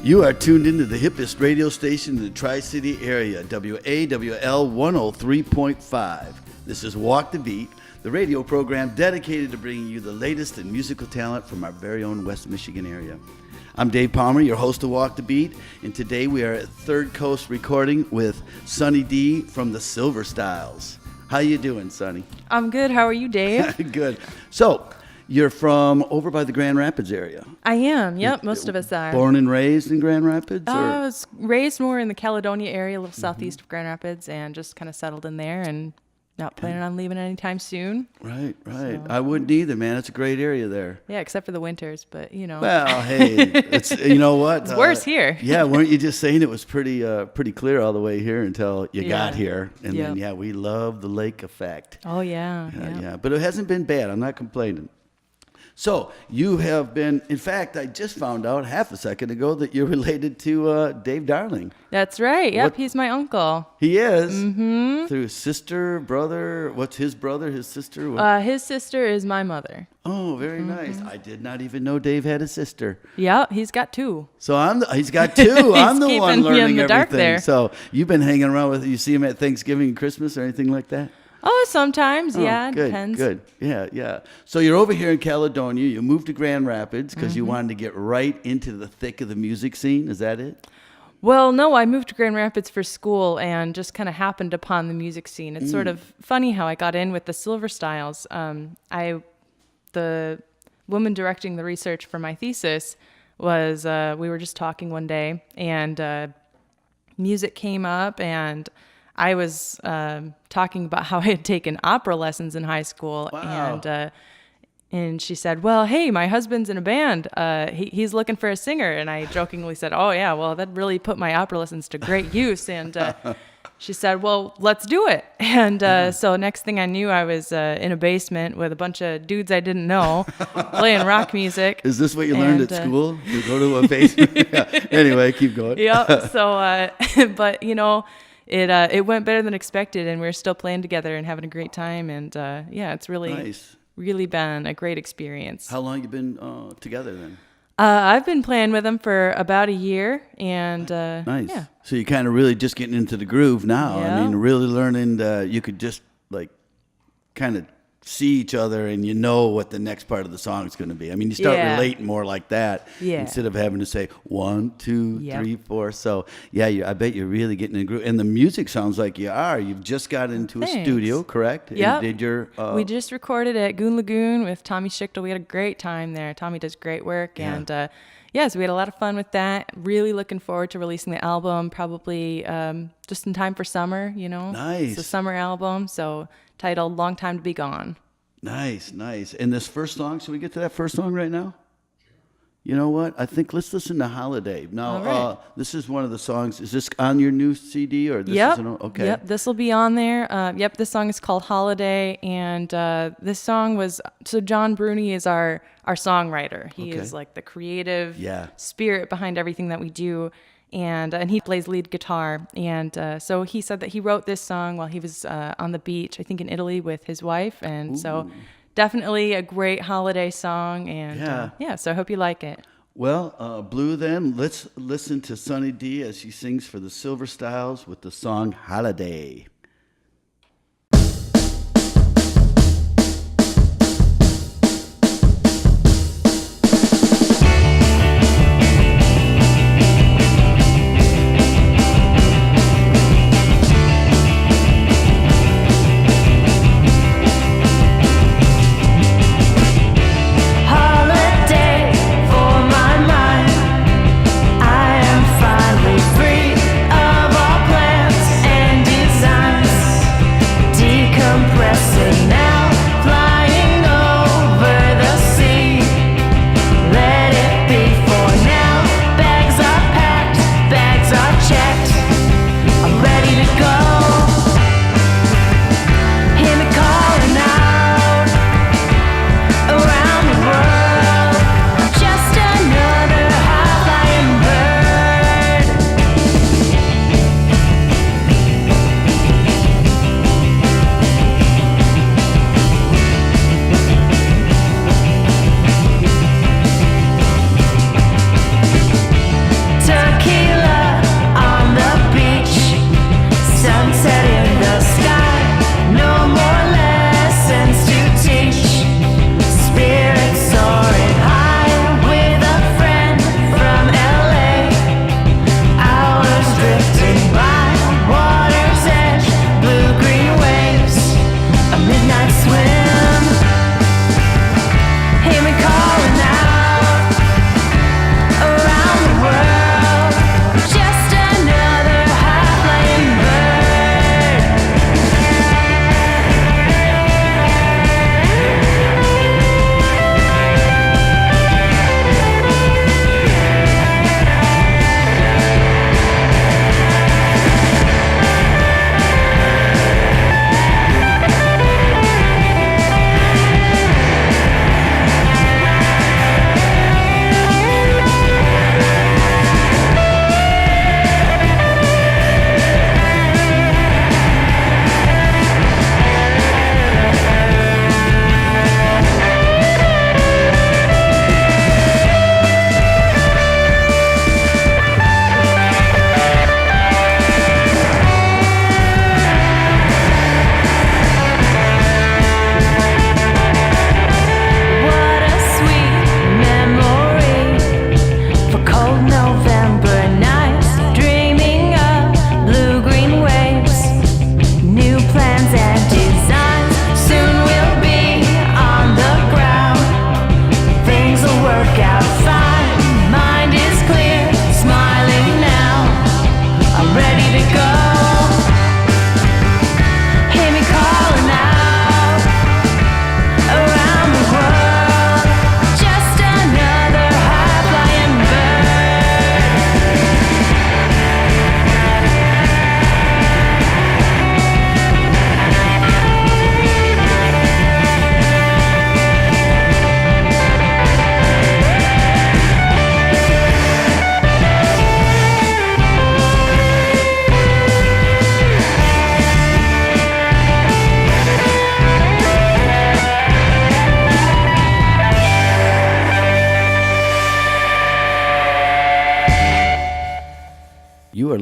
You are tuned into the hippest radio station in the Tri-City area, WAWL 103.5. This is Walk the Beat, the radio program dedicated to bringing you the latest in musical talent from our very own West Michigan area. I'm Dave Palmer, your host of Walk the Beat, and today we are at Third Coast recording with Sunny D from the Silver Styles. How you doing, Sunny? I'm good. How are you, Dave? Good. So, you're from over by the Grand Rapids area. I am. Yep, most of us are. Born and raised in Grand Rapids? I was raised more in the Caledonia area, a little southeast of Grand Rapids, and just kind of settled in there and not planning on leaving anytime soon. Right. So. I wouldn't either, man. It's a great area there. Yeah, except for the winters, but you know. Well, hey, it's, you know what? It's worse here. Yeah, weren't you just saying it was pretty clear all the way here until you got here? And then, we love the lake effect. Oh, yeah. Yeah. But it hasn't been bad. I'm not complaining. So you have been, in fact, I just found out half a second ago that you're related to Dave Darling. That's right. Yep, he's my uncle. He is? Mm-hmm. Through sister, brother, what's his brother, his sister? His sister is my mother. Oh, very nice. I did not even know Dave had a sister. Yeah, he's got two. So he's got two. I'm the one learning in the everything. dark there. So you've been hanging around with, you see him at Thanksgiving and Christmas or anything like that? Oh, sometimes, Good, depends. Good, yeah. So you're over here in Caledonia. You moved to Grand Rapids because you wanted to get right into the thick of the music scene. Is that it? Well, no, I moved to Grand Rapids for school and just kind of happened upon the music scene. It's sort of funny how I got in with the Silver Styles. The woman directing the research for my thesis was, we were just talking one day and music came up and I was talking about how I had taken opera lessons in high school. Wow. And she said, well, hey, my husband's in a band. He's looking for a singer. And I jokingly said, oh, yeah, well, that really put my opera lessons to great use. And she said, well, let's do it. And so next thing I knew, I was in a basement with a bunch of dudes I didn't know playing rock music. Is this what you learned at school? You go to a basement? Yeah. Anyway, keep going. Yep. So, but, you know, it went better than expected, and we're still playing together and having a great time. And it's really nice. Really been a great experience. How long you been together then? I've been playing with them for about a year, and nice. Yeah. So you're kind of really just getting into the groove now. Yeah. I mean, really learning. You could just like kind of see each other, and you know what the next part of the song is going to be. I mean, you start relating more like that instead of having to say 1, 2, 3, 4. So I bet you're really getting in the groove. And the music sounds like you are. You've just got into a studio, correct? Yeah. Did your we just recorded at Goon Lagoon with Tommy Schichtel. We had a great time there. Tommy does great work, and so we had a lot of fun with that. Really looking forward to releasing the album, probably just in time for summer. You know, nice. It's a summer album, so titled "Long Time to Be Gone." Nice. And this first song, should we get to that first song right now? You know what? I think let's listen to Holiday. Now, this is one of the songs. Is this on your new CD or this is okay? Yep, this will be on there. This song is called Holiday, and this song was, so John Bruni is our songwriter. He is like the creative spirit behind everything that we do. And he plays lead guitar. And so he said that he wrote this song while he was on the beach, I think in Italy with his wife. And so definitely a great holiday song. And so I hope you like it. Well, Blue then, let's listen to Sunny D as she sings for the Silver Styles with the song Holiday. Holiday for my mind. I am finally free of all plans and design.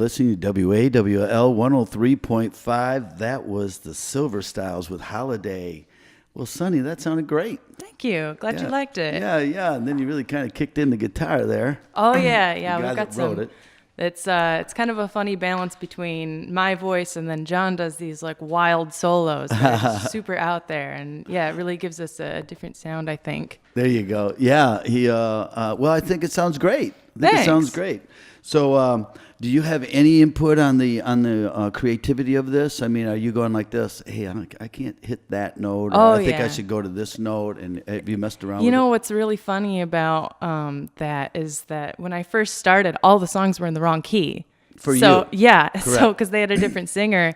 listening to WAWL 103.5. That was the Silver Styles with Holiday. Well, Sonny, that sounded great. Thank you. Glad you liked it. Yeah. And then you really kind of kicked in the guitar there. Oh, yeah. We've got some. It. It's kind of a funny balance between my voice and then John does these like wild solos that are super out there, and it really gives us a different sound, I think. There you go. Yeah, he. Well, I think it sounds great. Thanks. It sounds great. So, do you have any input on the creativity of this? I mean, are you going like this? Hey, I can't hit that note. Or I think I should go to this note. And have you messed around? You know what's really funny about that is that when I first started, all the songs were in the wrong key. For you? Yeah. Correct. So because they had a different singer,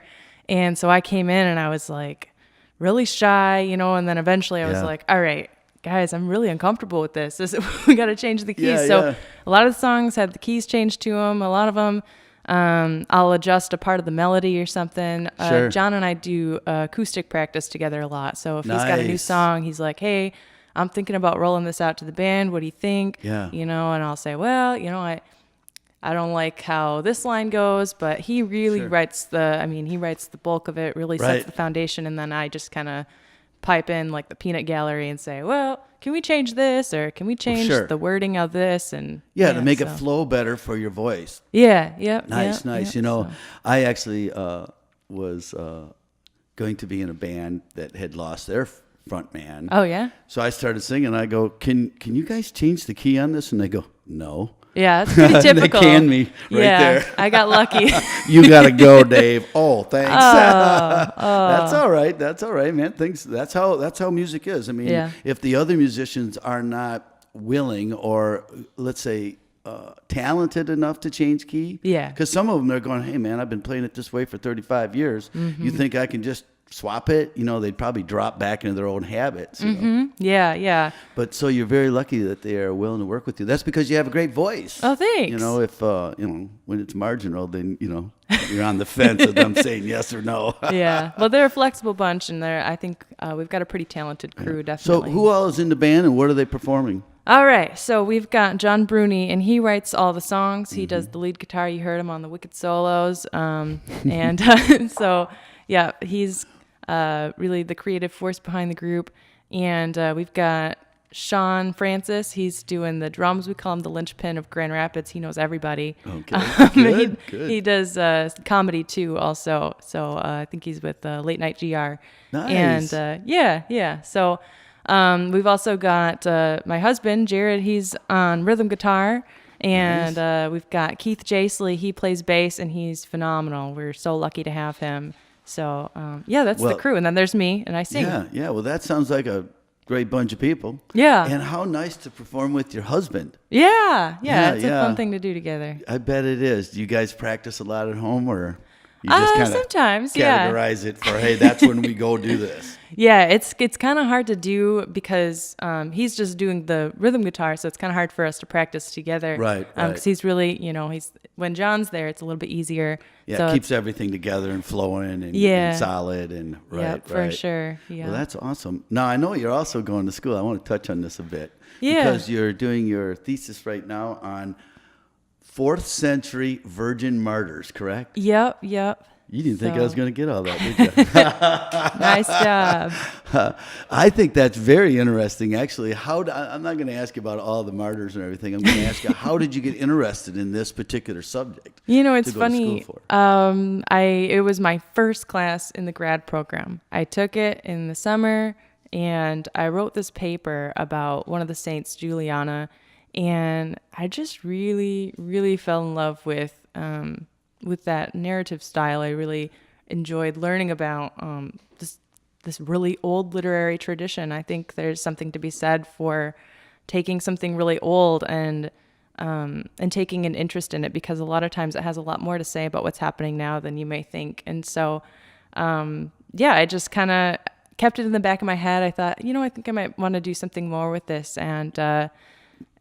and so I came in and I was like really shy, and then eventually I was like, all right, guys, I'm really uncomfortable with this. We got to change the keys. A lot of the songs had the keys changed to them. A lot of them, I'll adjust a part of the melody or something. Sure. John and I do acoustic practice together a lot. So if he's got a new song, he's like, hey, I'm thinking about rolling this out to the band. What do you think? Yeah. And I'll say, well, I don't like how this line goes, but he really writes the bulk of it, really sets the foundation. And then I just kind of pipe in like the peanut gallery and say, well, can we change this, or can we change the wording of this? And to make it flow better for your voice. Nice. I actually was going to be in a band that had lost their front man. Oh yeah. So I started singing. I go, can you guys change the key on this? And they go, no. Yeah, it's pretty typical. They canned me there. I got lucky. You got to go, Dave. Oh, thanks. That's all right. That's all right, man. That's how music is. I mean, if the other musicians are not willing or, let's say, talented enough to change key. Yeah. Because some of them, they're going, hey, man, I've been playing it this way for 35 years. Mm-hmm. You think I can just swap it? They'd probably drop back into their own habits. Yeah. But so you're very lucky that they are willing to work with you. That's because you have a great voice. Oh, thanks. If when it's marginal, then you're on the fence of them saying yes or no. Yeah. Well, they're a flexible bunch, and I think we've got a pretty talented crew. Definitely. So who all is in the band, and what are they performing? All right, so we've got John Bruni, and he writes all the songs. He does the lead guitar. You heard him on the Wicked Solos, and so he's really the creative force behind the group. And we've got Sean Francis. He's doing the drums. We call him the linchpin of Grand Rapids. He knows everybody. Okay, good. He does comedy too, also. So I think he's with Late Night GR. Nice. And So we've also got my husband, Jared. He's on rhythm guitar. And we've got Keith Jasley. He plays bass, and he's phenomenal. We're so lucky to have him. So, that's the crew. And then there's me, and I sing. Yeah. Well, that sounds like a great bunch of people. Yeah. And how nice to perform with your husband. Yeah. It's a fun thing to do together. I bet it is. Do you guys practice a lot at home, or you just kind of sometimes categorize it for, hey, that's when we go do this? Yeah, it's kind of hard to do because he's just doing the rhythm guitar, so it's kind of hard for us to practice together. Right. Because he's really, when John's there, it's a little bit easier. Yeah, so it keeps everything together and flowing and solid and right. Yeah, for sure. Yeah. Well, that's awesome. Now, I know you're also going to school. I want to touch on this a bit. Yeah. Because you're doing your thesis right now on 4th century virgin martyrs, correct? Yep. You didn't think I was going to get all that, did you? Nice job. I think that's very interesting, actually. I'm not going to ask you about all the martyrs and everything. I'm going to ask you, how did you get interested in this particular subject? It's funny. It was my first class in the grad program. I took it in the summer, and I wrote this paper about one of the saints, Juliana, and I just really, really fell in love with that narrative style. I really enjoyed learning about this really old literary tradition. I think there's something to be said for taking something really old and taking an interest in it, because a lot of times it has a lot more to say about what's happening now than you may think. And so, I just kind of kept it in the back of my head. I thought, I think I might want to do something more with this. And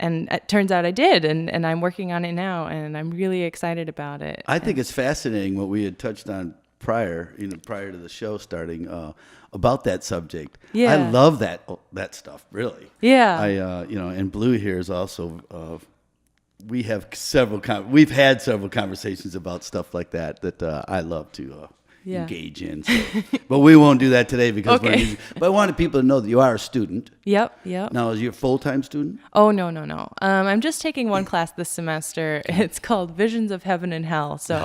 it turns out I did, and I'm working on it now, and I'm really excited about it. I think it's fascinating what we had touched on prior to the show starting about that subject. Yeah. I love that stuff, really. Yeah. And Blue here is also we have we've had several conversations about stuff like that I love to engage in. So. But we won't do that today because but I wanted people to know that you are a student. Yep. Now, is you a full-time student? Oh, no. I'm just taking one class this semester. It's called Visions of Heaven and Hell. So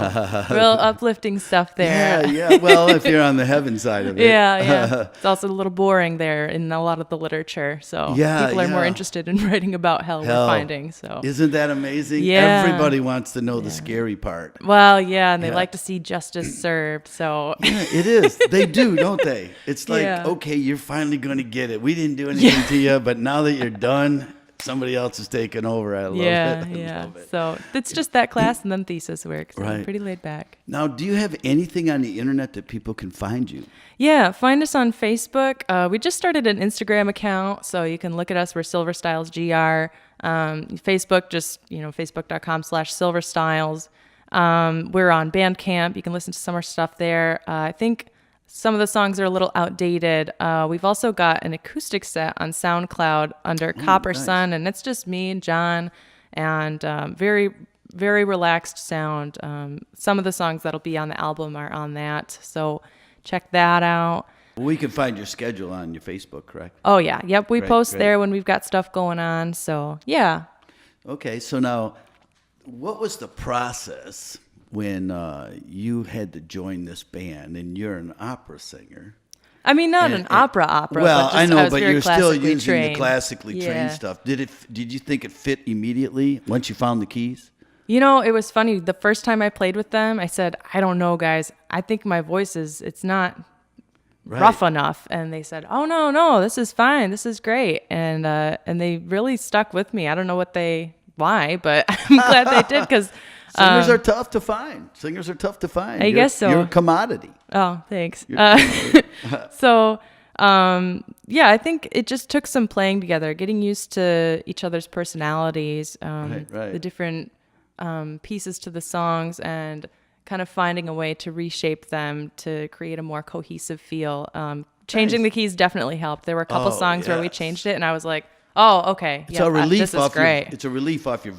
real uplifting stuff there. Yeah. Well, if you're on the heaven side of it. Yeah. It's also a little boring there in a lot of the literature. So people are more interested in writing about hell. We're finding. So isn't that amazing? Yeah. Everybody wants to know the scary part. Well, and they like to see justice served. So it is. They do, don't they? It's like, okay, you're finally going to get it. We didn't do anything to you, but now that you're done, somebody else is taking over. I love it. I love it. So it's just that class and then thesis work. So pretty laid back. Now, do you have anything on the internet that people can find you? Yeah, find us on Facebook. We just started an Instagram account, so you can look at us. We're SilverStylesGR. Facebook, just, facebook.com/SilverStyles. We're on Bandcamp. You can listen to some of our stuff there. I think some of the songs are a little outdated. We've also got an acoustic set on SoundCloud under Copper Sun, and it's just me and John, and very, very relaxed sound. Some of the songs that'll be on the album are on that, so check that out. We can find your schedule on your Facebook, correct? Oh, yeah. Yep, we post there when we've got stuff going on, so yeah. Okay, so now, what was the process when you had to join this band, and you're an opera singer? I mean, not an opera. Well, but I know, I was but very you're still using trained. the classically trained stuff. Did you think it fit immediately once you found the keys? It was funny. The first time I played with them, I said, I don't know, guys. I think my voice it's not rough enough. And they said, oh, no, this is fine. This is great. And they really stuck with me. I don't know why, but I'm glad they did because singers are tough to find. I guess so. You're a commodity. Oh, thanks. So, I think it just took some playing together, getting used to each other's personalities, the different pieces to the songs, and kind of finding a way to reshape them to create a more cohesive feel. Changing the keys definitely helped. There were a couple songs where we changed it, and I was like, oh, okay. It's a relief this is great. It's a relief off your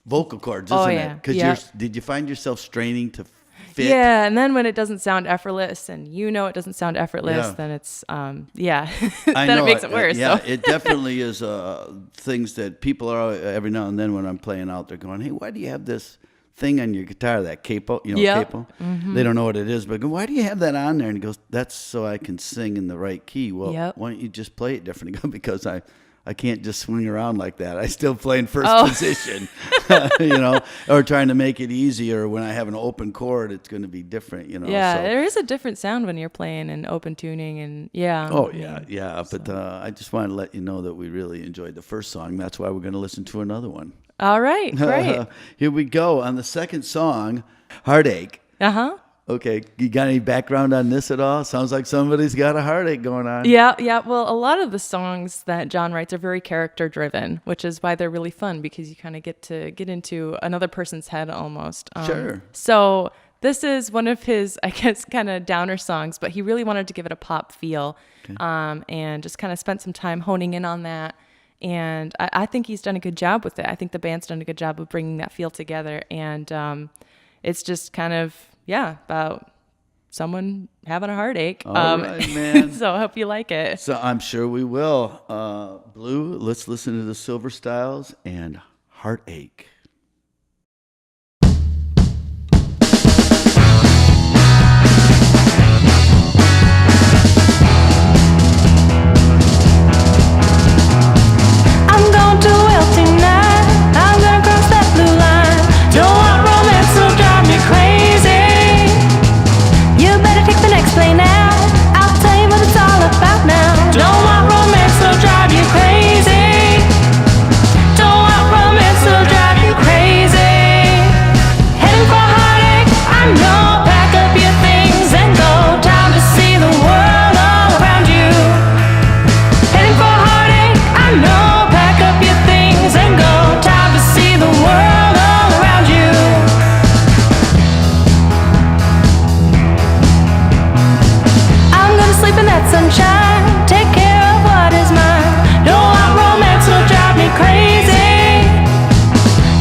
vocal cords, isn't it? Because did you find yourself straining to fit? Yeah, and then when it doesn't sound effortless, and it doesn't sound effortless, then it's then it makes it worse. Yeah, so. It definitely is things that people are every now and then when I'm playing out, they're going, hey, why do you have this thing on your guitar, that capo, capo? Mm-hmm. They don't know what it is, but why do you have that on there? And he goes, that's so I can sing in the right key. Well, why don't you just play it differently? Because I can't just swing around like that. I still play in first position, or trying to make it easier. When I have an open chord, it's going to be different, Yeah, so. there is a different sound when you're playing in open tuning, and yeah. But I just wanted to let you know that we really enjoyed the first song. That's why we're going to listen to another one. All right, great. Here we go. On the second song, Heartache. Uh-huh. Okay, you got any background on this at all? Sounds like somebody's got a heartache going on. Yeah. Well, a lot of the songs that John writes are very character driven, which is why they're really fun, because you kind of get into another person's head almost. Sure. So this is one of his, I guess, kind of downer songs, but he really wanted to give it a pop feel, and just kind of spent some time honing in on that. And I think he's done a good job with it. I think the band's done a good job of bringing that feel together. And it's just kind of, about someone having a heartache. All right, man. So I hope you like it. So I'm sure we will. Blue, let's listen to the Silver Styles and Heartache.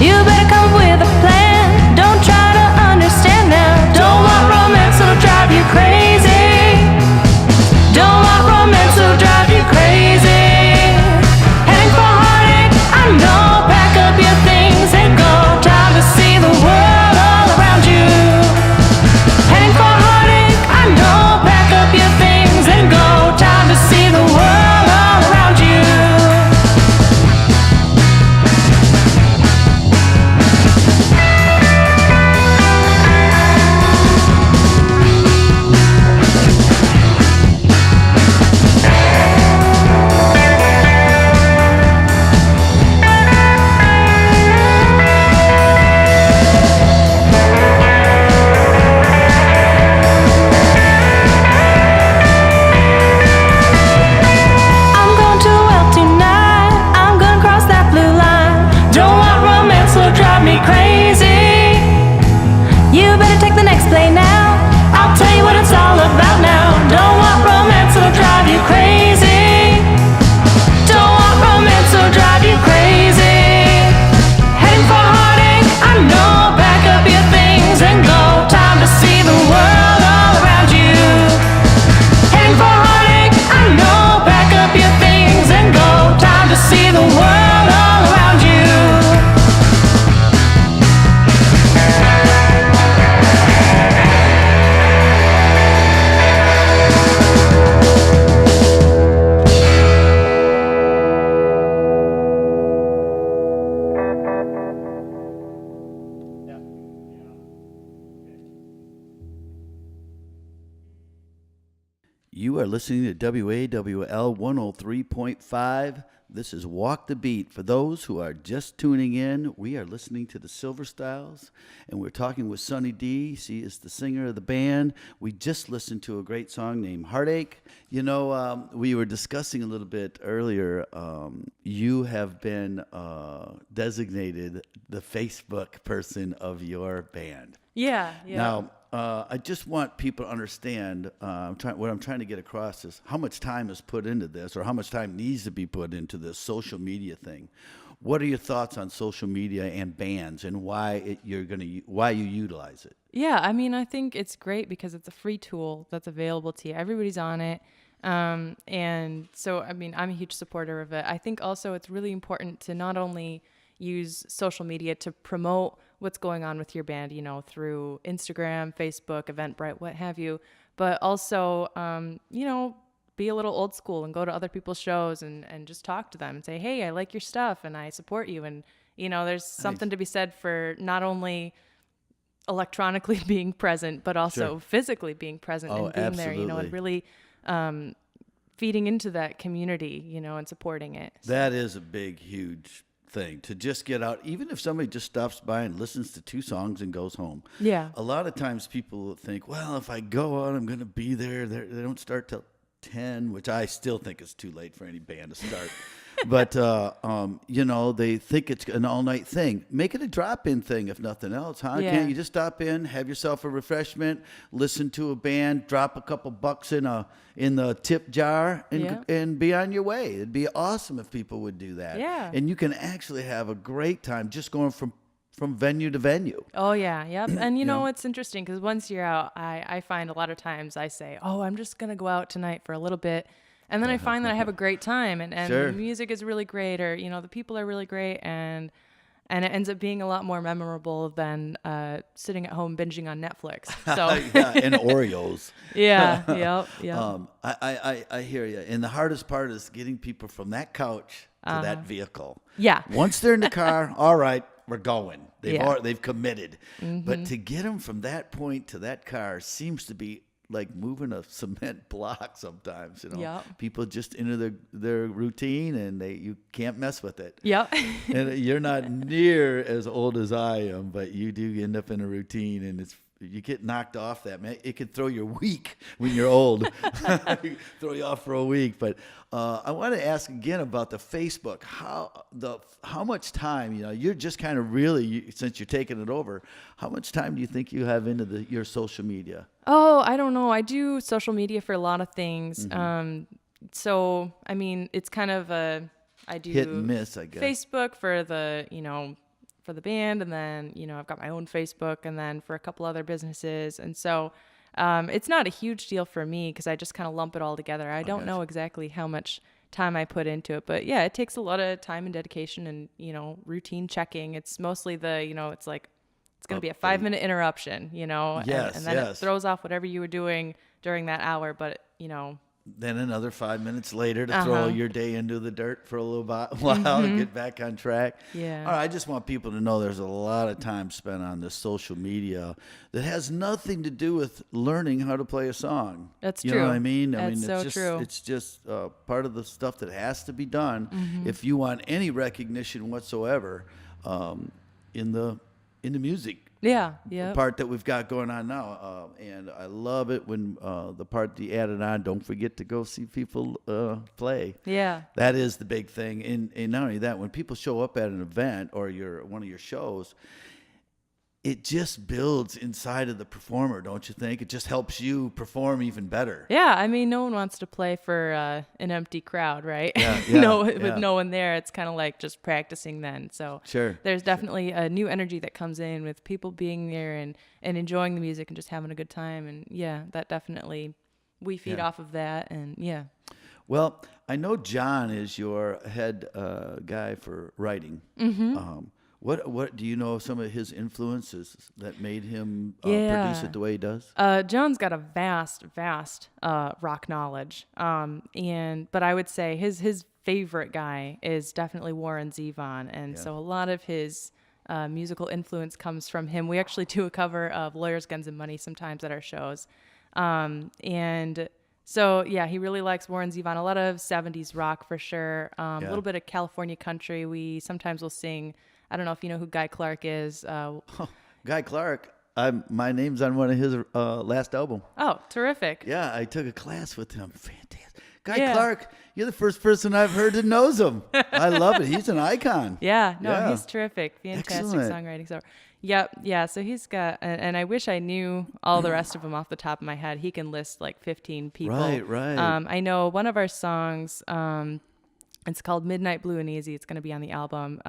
You You are listening to WAWL 103.5. This is Walk the Beat. For those who are just tuning in, we are listening to the Silver Styles, and we're talking with Sunny D. She is the singer of the band. We just listened to a great song named Heartache. You know, we were discussing a little bit earlier. You have been designated the Facebook person of your band. Yeah. Now, I just want people to understand what I'm trying to get across is how much time is put into this, or how much time needs to be put into this social media thing. What are your thoughts on social media and bands, and why you utilize it? Yeah, I mean, I think it's great because it's a free tool that's available to you. Everybody's on it. And so, I mean, I'm a huge supporter of it. I think also it's really important to not only use social media to promote what's going on with your band, you know, through Instagram, Facebook, Eventbrite, what have you, but also, you know, be a little old school and go to other people's shows and just talk to them and say, hey, I like your stuff and I support you. And, you know, there's something to be said for not only electronically being present, but also physically being present and being there, you know, and really feeding into that community, you know, and supporting it. So. That is a big, huge thing to just get out, even if somebody just stops by and listens to 2 songs and goes home. Yeah. A lot of times people think, well, if I go out, I'm going to be there. They don't start till 10, which I still think is too late for any band to start. But, you know, they think it's an all-night thing. Make it a drop-in thing, if nothing else, huh? Yeah. Can't you just stop in, have yourself a refreshment, listen to a band, drop a couple bucks in the tip jar, and be on your way? It'd be awesome if people would do that. Yeah. And you can actually have a great time just going from venue to venue. Oh, yeah. Yep. And, you know, it's interesting because once you're out, I find a lot of times I say, oh, I'm just going to go out tonight for a little bit. And then I find that I have a great time and the music is really great, or, you know, the people are really great, and it ends up being a lot more memorable than sitting at home binging on Netflix. So and Oreos. Yeah. I hear you. And the hardest part is getting people from that couch to that vehicle. Yeah. Once they're in the car, all right, we're going. They've committed. Mm-hmm. But to get them from that point to that car seems to be like moving a cement block sometimes, you know. Yep. People just enter their routine and you can't mess with it. Yep. And you're not near as old as I am, but you do end up in a routine, and you get knocked off that, man. It could throw you weak when you're old. Throw you off for a week. But I want to ask again about the Facebook. How much time, you know, you're just kind of really, since you're taking it over, how much time do you think you have into your social media? Oh, I don't know. I do social media for a lot of things. Mm-hmm. So, I mean, it's kind of I do hit and miss, I guess. Facebook for the band, and then, you know, I've got my own Facebook, and then for a couple other businesses. And so it's not a huge deal for me because I just kind of lump it all together. I don't know exactly how much time I put into it, but yeah, it takes a lot of time and dedication and, you know, routine checking. It's mostly it's like, it's going to be a 5-minute interruption, you know, and then it throws off whatever you were doing during that hour, but, you know. Then another 5 minutes later to throw your day into the dirt for a little while and get back on track. Yeah. All right, I just want people to know there's a lot of time spent on this social media that has nothing to do with learning how to play a song. That's true. true. You know what I mean? That's so true. It's just part of the stuff that has to be done if you want any recognition whatsoever in the music. Yeah. The part that we've got going on now. And I love it when the part that you added on, don't forget to go see people play. Yeah. That is the big thing. And not only that, when people show up at an event or one of your shows, it just builds inside of the performer, don't you think? It just helps you perform even better. Yeah, I mean, no one wants to play for an empty crowd, right? Yeah, with no one there, it's kind of like just practicing then. So there's definitely a new energy that comes in with people being there and enjoying the music and just having a good time. And yeah, that definitely, we feed off of that. And yeah. Well, I know John is your head guy for writing. Mm-hmm. What do you know of some of his influences that made him produce it the way he does? John's got a vast rock knowledge, but I would say his favorite guy is definitely Warren Zevon, and so a lot of his musical influence comes from him. We actually do a cover of Lawyers, Guns, and Money sometimes at our shows, and So yeah, he really likes Warren Zevon, a lot of 70s rock for sure. A little bit of California country. We sometimes will sing. I don't know if you know who Guy Clark is. Guy Clark. My name's on one of his last album. Oh, terrific. Yeah, I took a class with him. Fantastic. Guy Clark, you're the first person I've heard that knows him. I love it. He's an icon. He's terrific. Fantastic Excellent. songwriting. So, so he's got, and I wish I knew all the rest of them off the top of my head. He can list like 15 people. Right. I know one of our songs, it's called Midnight Blue and Easy. It's going to be on the album.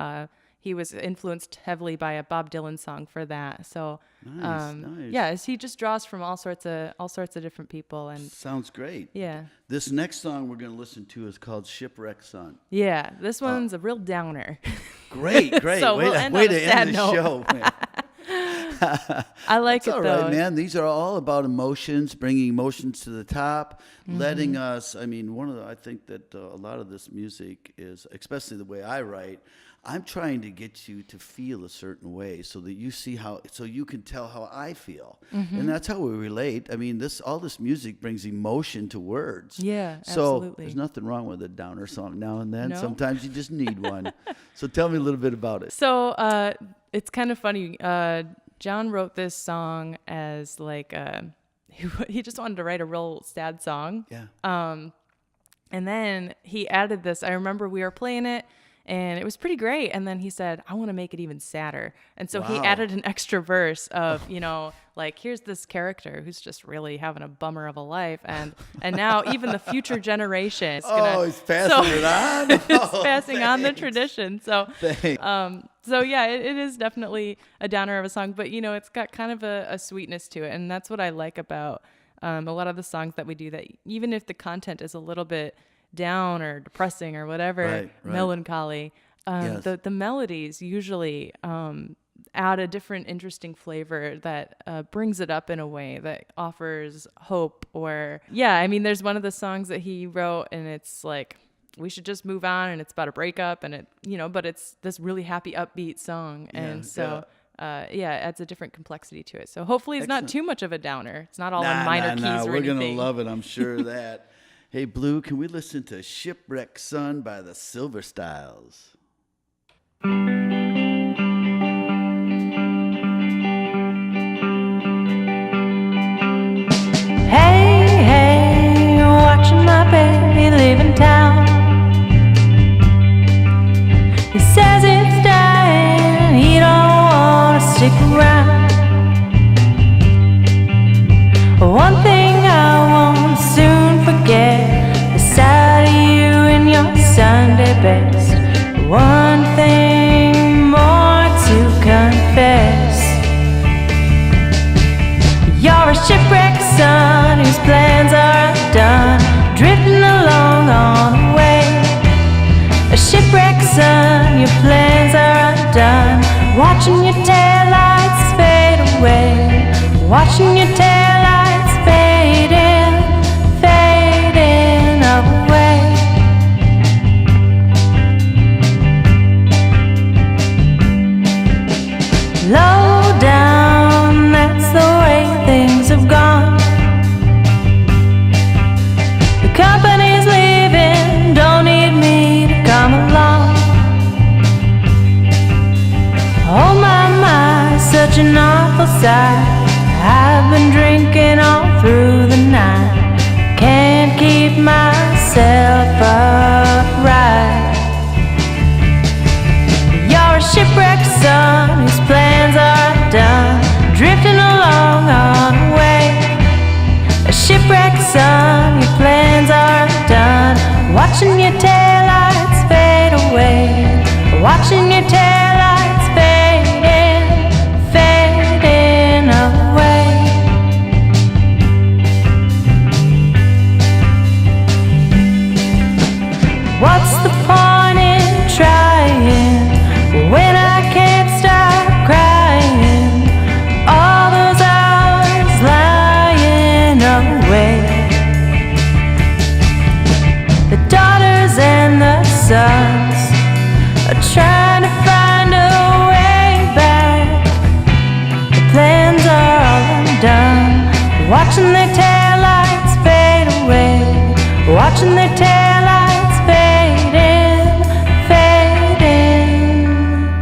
He was influenced heavily by a Bob Dylan song for that. So, nice. He just draws from all sorts of different people. And sounds great. Yeah. This next song we're going to listen to is called Shipwreck Sun. Yeah, this one's a real downer. Great. So way we'll to end end on the a sad show, man. I like It's it all though. right, man. These are all about emotions, bringing emotions to the top, letting us. I mean, I think that a lot of this music is, especially the way I write, I'm trying to get you to feel a certain way so that you see so you can tell how I feel, and that's how we relate. I mean, all this music brings emotion to words. Yeah, so absolutely. there's nothing wrong with a downer song now and then. No? Sometimes you just need one. So tell me a little bit about it. So it's kind of funny. John wrote this song as like he just wanted to write a real sad song. Yeah. And then he added this. I remember we were playing it, and it was pretty great. And then he said, I want to make it even sadder. And so he added an extra verse of, like, here's this character who's just really having a bummer of a life. And now even the future generation is going to... he's passing it on? He's passing on the tradition. So, Thanks. It is definitely a downer of a song. But, it's got kind of a sweetness to it. And that's what I like about a lot of the songs that we do, that even if the content is a little bit down or depressing or whatever, right. melancholy, Yes. the melodies usually add a different interesting flavor that brings it up in a way that offers hope. Or there's one of the songs that he wrote, and it's like, we should just move on, and it's about a breakup, and but it's this really happy upbeat song. And so it adds a different complexity to it. So hopefully it's not too much of a downer. It's not all on minor keys or We're anything. going to love it. I'm sure of that. Hey, Blue, can we listen to Shipwreck Sun by the Silver Styles? Hey, watching my baby leave in town. He says it's dying, he don't wanna stick around. One thing I won't soon forget, the sight of you in your Sunday best. One thing more to confess. You're a shipwrecked son whose plans are undone, drifting along on a wave. A shipwrecked son, your plans are undone, watching your taillights fade away, watching your taillights fade in away. Low down, that's the way things have gone. The company's leaving, don't need me to come along. Oh my, such an awful sight. I've been drinking all through the night, can't keep myself upright. You're a shipwrecked son whose plans are done, drifting along on a wave. A shipwrecked son, your plans are done, watching your taillights fade away, watching your taillights fade away. What's the point in trying when I can't stop crying? All those hours lying awake. The daughter's watching their taillights fade in, fade in.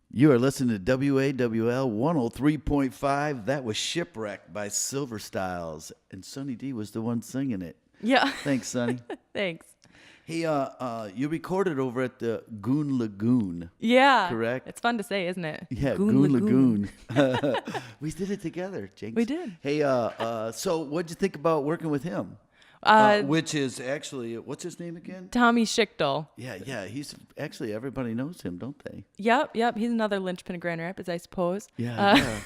You are listening to WAWL 103.5. That was Shipwreck by Silver Styles. And Sonny D was the one singing it. Yeah. Thanks, Sonny. Thanks. Hey, you recorded over at the Goon Lagoon. Yeah. Correct? It's fun to say, isn't it? Yeah, Goon Lagoon. We did it together, Jinx. We did. Hey, so what'd you think about working with him? Which is actually, what's his name again? Tommy Schichtel. Yeah. He's actually, everybody knows him, don't they? Yep. He's another linchpin of Grand Rapids, I suppose. Yeah.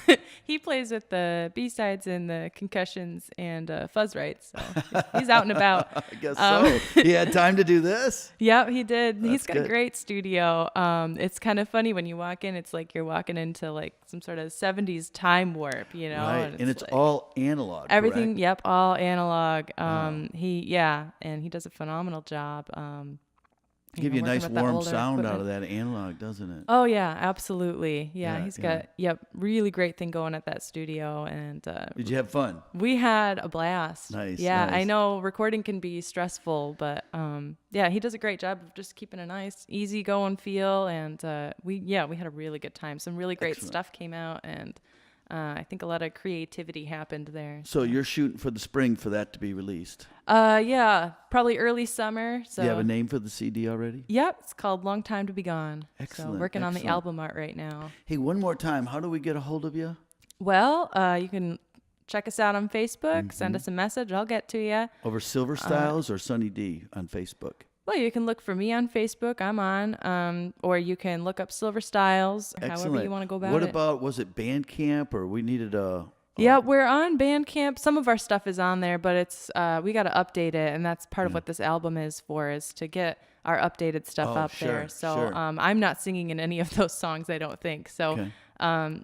He plays with the B-sides and the Concussions and Fuzz Rights. So he's out and about. I guess so. He had time to do this? Yep, he did. He's got good. a great studio. It's kind of funny when you walk in. It's like you're walking into like some sort of 70s time warp, you know? Right, and it's like all analog, everything. correct? Yep, all analog. And he does a phenomenal job. Give you a nice working with that warm older sound out equipment. of that analog, doesn't it? Oh yeah, absolutely. Yeah, he's yeah. got really great thing going at that studio, and Did you have fun? we had a blast. Nice, Yeah, nice. I know recording can be stressful, but yeah, he does a great job of just keeping a nice, easy going feel, and we had a really good time. Some really great Excellent. stuff came out, and I think a lot of creativity happened there. So you're shooting for the spring for that to be released. Yeah, probably early summer. So Do you have a name for the CD already? Yep, it's called Long Time to Be Gone. Excellent, So working on the excellent. album art right now. Hey, one more time, how do we get a hold of you? Well, you can check us out on Facebook, Mm-hmm. send us a message, I'll get to you. Over Silver Styles or Sonny D on Facebook? Well, you can look for me on Facebook, I'm on, or you can look up Silver Styles, however you want to go about What it. about, was it Bandcamp or we needed a... Yeah, we're on Bandcamp. Some of our stuff is on there, but it's we got to update it, and that's part of what this album is for, is to get our updated stuff up there. So sure. I'm not singing in any of those songs, I don't think. So Okay.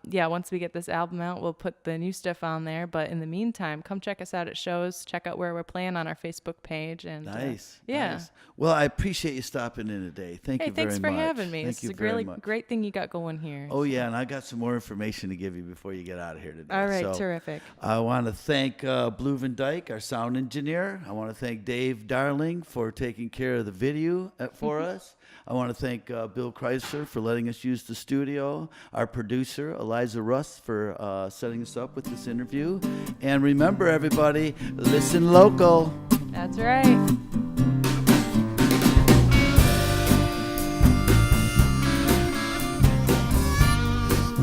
yeah, once we get this album out, we'll put the new stuff on there. But in the meantime, come check us out at shows. Check out where we're playing on our Facebook page. And Nice. yeah. Nice. Well, I appreciate you stopping in today. Thank you very much. Thanks for having me. Thank This you is a very really much. great thing you got going here. Oh, yeah, and I got some more information to give you before you get out of here today. All right, So, terrific. I want to thank Blue Van Dyke, our sound engineer. I want to thank Dave Darling for taking care of the video for us. I want to thank Bill Chrysler for letting us use the studio, our producer, Eliza Russ, for setting us up with this interview. And remember, everybody, listen local. That's right.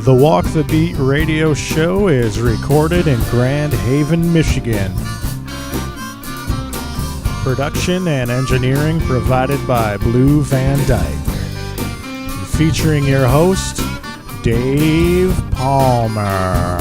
The Walk the Beat radio show is recorded in Grand Haven, Michigan. Production and engineering provided by Blue Van Dyke. Featuring your host, Dave Palmer.